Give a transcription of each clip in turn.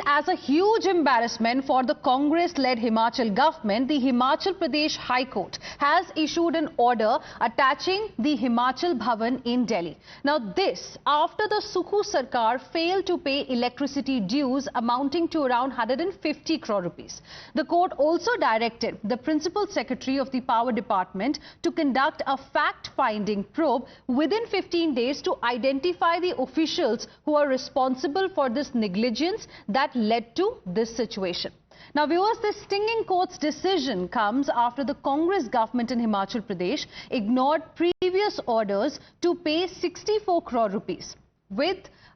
as a huge embarrassment for the Congress-led Himachal government, the Himachal Pradesh High Court has issued an order attaching the Himachal Bhavan in Delhi. Now this after the Sukhu Sarkar failed to pay electricity dues amounting to around 150 crore rupees. The court also directed the Principal Secretary of the Power Department to conduct a fact-finding probe within 15 days to identify the officials who are responsible for this negligence that led to this situation. Now viewers, this stinging court's decision comes after the Congress government in Himachal Pradesh ignored previous orders to pay 64 crore rupees.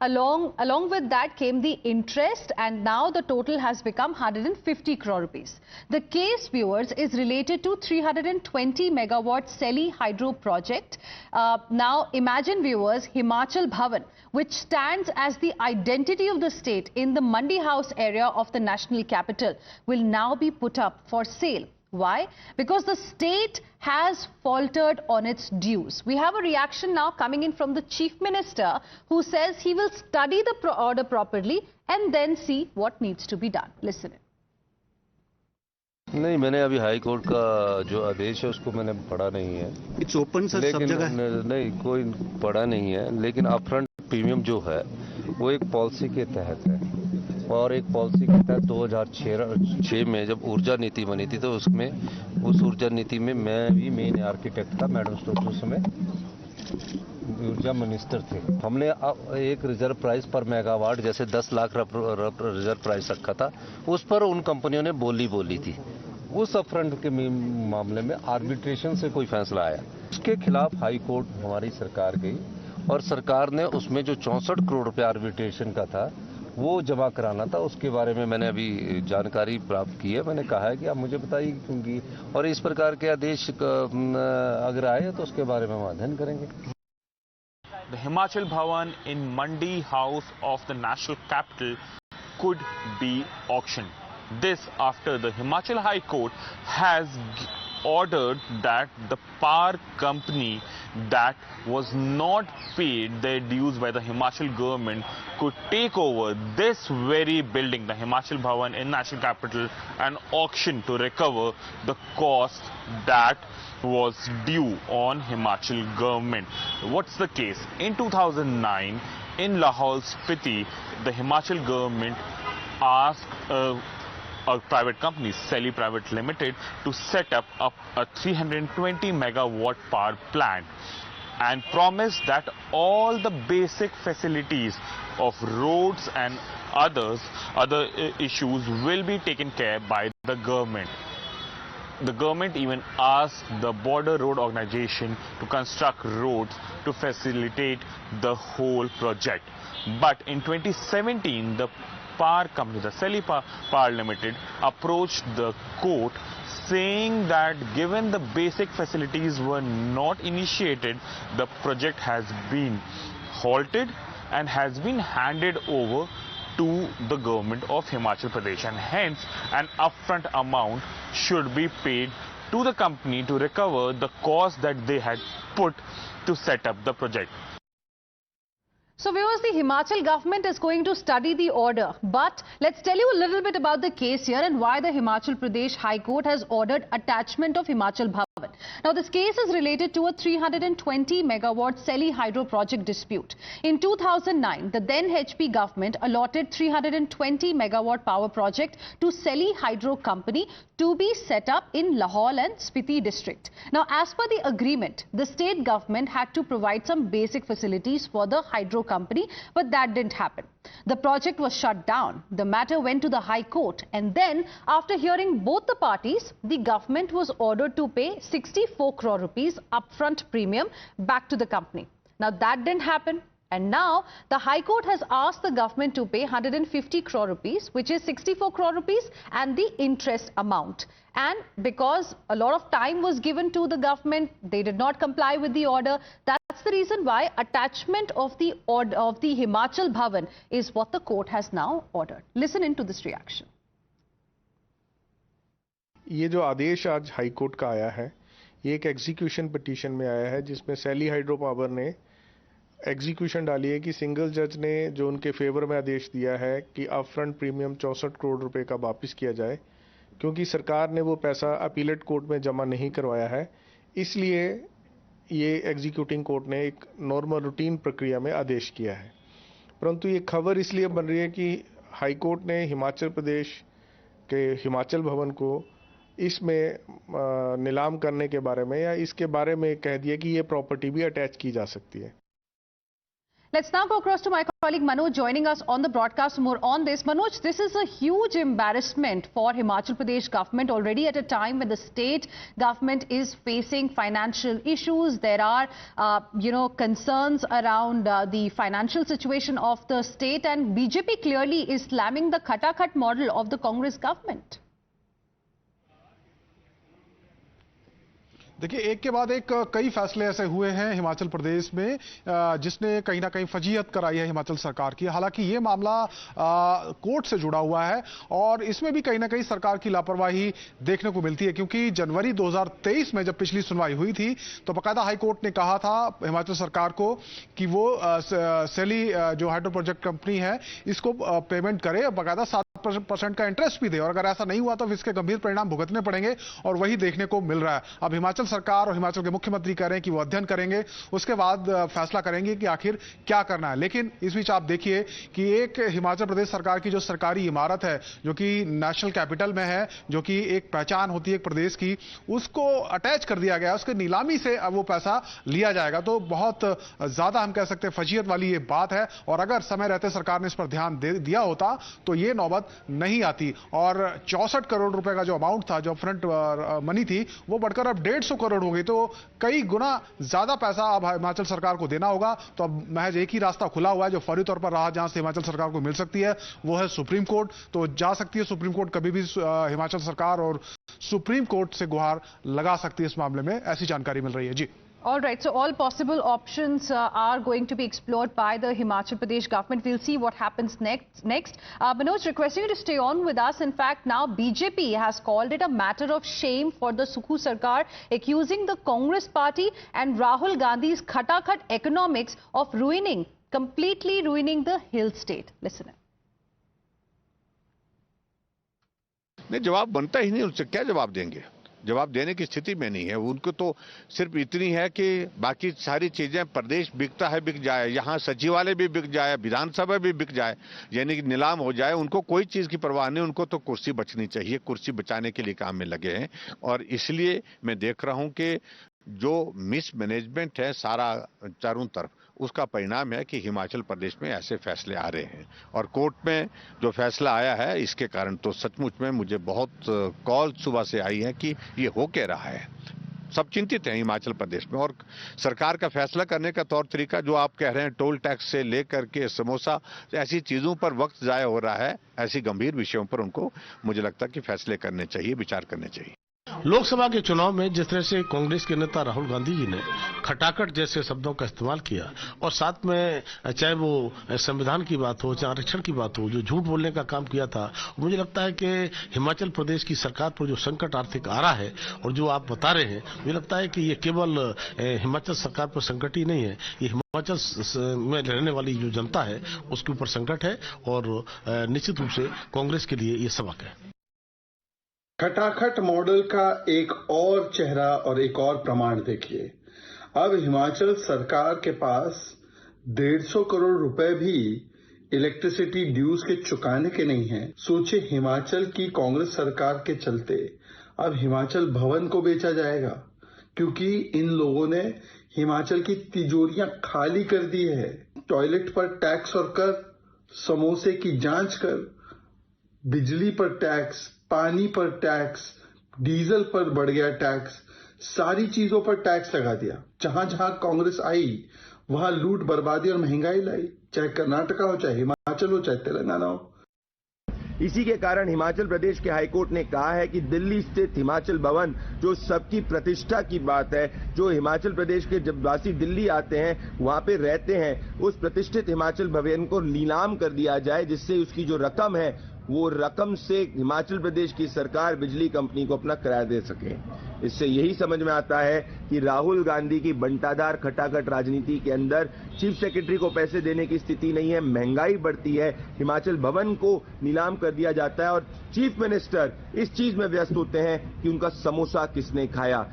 Along with that came the interest, and now the total has become 150 crore rupees. The case, viewers, is related to 320 megawatt Seli hydro project. Now imagine, viewers, Himachal Bhavan, which stands as the identity of the state in the Mandi House area of the national capital, will now be put up for sale. Why? Because the state has faltered on its dues. We have a reaction now coming in from the Chief Minister, who says he will study the order properly and then see what needs to be done. Listen in. नहीं, मैंने अभी high court का जो आदेश है उसको मैंने पढ़ा नहीं है। इट्स ओपन सर, सब जगह नहीं, कोई पढ़ा नहीं है, लेकिन अपफ्रंट प्रीमियम जो है वो एक पॉलिसी के तहत है, और एक पॉलिसी के तहत 2006 में जब ऊर्जा नीति बनी थी तो उसमें उस ऊर्जा नीति में मैं भी मेन आर्किटेक्ट था। मैडम स्टोक्स उस समय ऊर्जा मिनिस्टर थे। हमने एक रिजर्व प्राइस पर मेगावाट जैसे 10 लाख रिजर्व प्राइस रखा था, उस पर उन कंपनियों ने बोली थी। उस अपफ्रंट के मामले में आर्बिट्रेशन से कोई फैसला आया, उसके खिलाफ हाई कोर्ट हमारी सरकार गई और सरकार ने उसमें जो 64 करोड़ रुपए आर्बिट्रेशन का था वो जमा कराना था। उसके बारे में मैंने अभी जानकारी प्राप्त की है। मैंने कहा है कि आप मुझे बताइए क्योंकि, और इस प्रकार के आदेश अगर आए तो उसके बारे में हम अध्ययन करेंगे। The Himachal Bhavan in Mandi House of the national capital could be auctioned. This after the Himachal High Court has ordered that the power company that was not paid their dues by the Himachal government could take over this very building, the Himachal Bhavan in national capital, and auction to recover the cost that was due on Himachal government. What's the case? In 2009, in Lahaul Spiti, the Himachal government asked a private company, Seli Private Limited, to set up a 320 megawatt power plant and promised that all the basic facilities of roads and other issues will be taken care by the government. The government even asked the Border Road Organization to construct roads to facilitate the whole project. But in 2017, the power company, the Seli Power Limited, approached the court saying that given the basic facilities were not initiated, the project has been halted and has been handed over to the government of Himachal Pradesh, and hence an upfront amount should be paid to the company to recover the cost that they had put to set up the project. So viewers, the Himachal government is going to study the order, but let's tell you a little bit about the case here and why the Himachal Pradesh High Court has ordered attachment of Himachal Bhavan. Now this case is related to a 320 megawatt Seli hydro project dispute. In 2009, the then HP government allotted 320 megawatt power project to Seli Hydro Company to be set up in Lahaul and Spiti district. Now as per the agreement, the state government had to provide some basic facilities for the hydro company, but that didn't happen. The project was shut down. The matter went to the High Court, and then after hearing both the parties, the government was ordered to pay 64 crore rupees upfront premium back to the company. Now that didn't happen. And now the High Court has asked the government to pay 150 crore rupees, which is 64 crore rupees, and the interest amount. And because a lot of time was given to the government, they did not comply with the order. That's the reason why attachment of the order of the Himachal Bhavan is what the court has now ordered. Listen into this reaction. ये जो आदेश आज high court का आया है, ये एक execution petition में आया है, जिसमें सैली हाइड्रो पावर ने एग्जीक्यूशन डाली है कि सिंगल जज ने जो उनके फेवर में आदेश दिया है कि अपफ्रंट प्रीमियम 64 करोड़ रुपए का वापस किया जाए, क्योंकि सरकार ने वो पैसा अपीलेट कोर्ट में जमा नहीं करवाया है, इसलिए ये एग्जीक्यूटिंग कोर्ट ने एक नॉर्मल रूटीन प्रक्रिया में आदेश किया है। परंतु ये खबर इसलिए बन रही है कि हाई कोर्ट ने हिमाचल प्रदेश के हिमाचल भवन को इसमें नीलाम करने के बारे में या इसके बारे में कह दिया कि ये प्रॉपर्टी भी अटैच की जा सकती है। Let's now go across to my colleague Manoj joining us on the broadcast more on this. Manoj, this is a huge embarrassment for Himachal Pradesh government already at a time when the state government is facing financial issues. There are, concerns around the financial situation of the state, and BJP clearly is slamming the Khatakhat model of the Congress government. देखिए, एक के बाद एक कई फैसले ऐसे हुए हैं हिमाचल प्रदेश में जिसने कहीं ना कहीं फजीहत कराई है हिमाचल सरकार की। हालांकि ये मामला कोर्ट से जुड़ा हुआ है और इसमें भी कहीं ना कहीं सरकार की लापरवाही देखने को मिलती है, क्योंकि जनवरी 2023 में जब पिछली सुनवाई हुई थी तो बाकायदा हाई कोर्ट ने कहा था हिमाचल सरकार को कि वो सेली जो हाइड्रो प्रोजेक्ट कंपनी है इसको पेमेंट करे, बाकायदा 7% का इंटरेस्ट भी दे, और अगर ऐसा नहीं हुआ तो इसके गंभीर परिणाम भुगतने पड़ेंगे, और वही देखने को मिल रहा है। अब हिमाचल सरकार और हिमाचल के मुख्यमंत्री कह रहे हैं कि वो अध्ययन करेंगे, उसके बाद फैसला करेंगे कि आखिर क्या करना है। लेकिन इस बीच आप देखिए कि एक हिमाचल प्रदेश सरकार की जो सरकारी इमारत है जो कि नेशनल कैपिटल में है, जो कि एक पहचान होती है एक प्रदेश की, उसको अटैच कर दिया गया, उसके नीलामी से अब वो पैसा लिया जाएगा। तो बहुत ज्यादा हम कह सकते हैं फजीहत वाली ये बात है, और अगर समय रहते सरकार ने इस पर ध्यान दिया होता तो ये नौबत नहीं आती। और 64 करोड़ रुपए का जो अमाउंट था, जो फ्रंट मनी थी, वो बढ़कर अब 150 करोड़ हो गई। तो कई गुना ज्यादा पैसा अब हिमाचल सरकार को देना होगा। तो अब महज एक ही रास्ता खुला हुआ है जो फौरी तौर पर रहा जहां से हिमाचल सरकार को मिल सकती है, वो है सुप्रीम कोर्ट। तो जा सकती है सुप्रीम कोर्ट, कभी भी हिमाचल सरकार और सुप्रीम कोर्ट से गुहार लगा सकती है इस मामले में, ऐसी जानकारी मिल रही है। जी, all right, so all possible options are going to be explored by the Himachal Pradesh government. We'll see what happens next. Manoj, requesting you to stay on with us. In fact, now BJP has called it a matter of shame for the Sukhu Sarkar, accusing the Congress party and Rahul Gandhi's Khatakhat economics of completely ruining the hill state. Listen in. नहीं, जवाब बनता ही नहीं, उनसे क्या जवाब देंगे? जवाब देने की स्थिति में नहीं है। उनको तो सिर्फ इतनी है कि बाकी सारी चीजें, प्रदेश बिकता है बिक जाए, यहाँ सचिवालय भी बिक जाए, विधानसभा भी बिक जाए, यानी कि नीलाम हो जाए। उनको कोई चीज की परवाह नहीं, उनको तो कुर्सी बचनी चाहिए, कुर्सी बचाने के लिए काम में लगे हैं। और इसलिए मैं देख रहा हूं कि जो मिसमैनेजमेंट है सारा चारों तरफ, उसका परिणाम है कि हिमाचल प्रदेश में ऐसे फैसले आ रहे हैं। और कोर्ट में जो फैसला आया है इसके कारण तो सचमुच में मुझे बहुत कॉल सुबह से आई है कि ये हो क्या रहा है। सब चिंतित हैं हिमाचल प्रदेश में, और सरकार का फैसला करने का तौर तरीका जो आप कह रहे हैं, टोल टैक्स से लेकर के समोसा, ऐसी चीजों पर वक्त जाया हो रहा है। ऐसी गंभीर विषयों पर उनको मुझे लगता है कि फैसले करने चाहिए, विचार करने चाहिए। लोकसभा के चुनाव में जिस तरह से कांग्रेस के नेता राहुल गांधी जी ने खटाखट जैसे शब्दों का इस्तेमाल किया, और साथ में चाहे वो संविधान की बात हो, चाहे आरक्षण की बात हो, जो झूठ बोलने का काम किया था, मुझे लगता है कि हिमाचल प्रदेश की सरकार पर जो संकट आर्थिक आ रहा है और जो आप बता रहे हैं, मुझे लगता है कि ये केवल हिमाचल सरकार पर संकट ही नहीं है, ये हिमाचल में रहने वाली जो जनता है उसके ऊपर संकट है, और निश्चित रूप से कांग्रेस के लिए ये सबक है। खटाखट मॉडल का एक और चेहरा और एक और प्रमाण देखिए। अब हिमाचल सरकार के पास 150 करोड़ रुपए भी इलेक्ट्रिसिटी ड्यूज के चुकाने के नहीं हैं। सोचिए, हिमाचल की कांग्रेस सरकार के चलते अब हिमाचल भवन को बेचा जाएगा, क्योंकि इन लोगों ने हिमाचल की तिजोरियां खाली कर दी है। टॉयलेट पर टैक्स और कर, समोसे की जांच कर, बिजली पर टैक्स, पानी पर टैक्स, डीजल पर बढ़ गया टैक्स, सारी चीजों पर टैक्स लगा दिया। जहां जहां कांग्रेस आई वहां लूट, बर्बादी और महंगाई लाई, चाहे कर्नाटका हो, चाहे हिमाचल हो, चाहे तेलंगाना हो। इसी के कारण हिमाचल प्रदेश के हाईकोर्ट ने कहा है कि दिल्ली स्थित हिमाचल भवन, जो सबकी प्रतिष्ठा की बात है, जो हिमाचल प्रदेश के जब वासी दिल्ली आते हैं वहां पे रहते हैं, उस प्रतिष्ठित हिमाचल भवन को नीलाम कर दिया जाए, जिससे उसकी जो रकम है वो रकम से हिमाचल प्रदेश की सरकार बिजली कंपनी को अपना किराया दे सके। इससे यही समझ में आता है कि राहुल गांधी की बंटाधार खटाखट राजनीति के अंदर चीफ सेक्रेटरी को पैसे देने की स्थिति नहीं है, महंगाई बढ़ती है, हिमाचल भवन को नीलाम कर दिया जाता है और चीफ मिनिस्टर इस चीज में व्यस्त होते हैं कि उनका समोसा किसने खाया।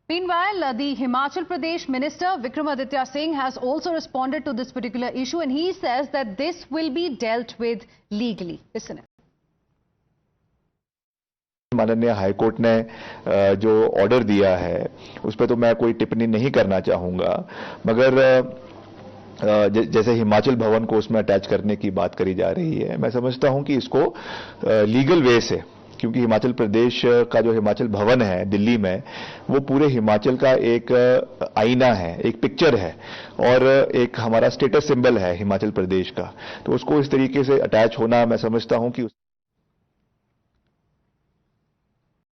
Meanwhile, the Himachal Pradesh Minister Vikramaditya Singh has also responded to this particular issue and he says that this will be dealt with legally. Listen. माननीय हाईकोर्ट ने जो ऑर्डर दिया है उस पर तो मैं कोई टिप्पणी नहीं करना चाहूंगा, मगर जैसे हिमाचल भवन को उसमें अटैच करने की बात करी जा रही है, मैं समझता हूं कि इसको लीगल वे से, क्योंकि हिमाचल प्रदेश का जो हिमाचल भवन है दिल्ली में, वो पूरे हिमाचल का एक आईना है, एक पिक्चर है और एक हमारा स्टेटस सिंबल है हिमाचल प्रदेश का, तो उसको इस तरीके से अटैच होना मैं समझता हूं कि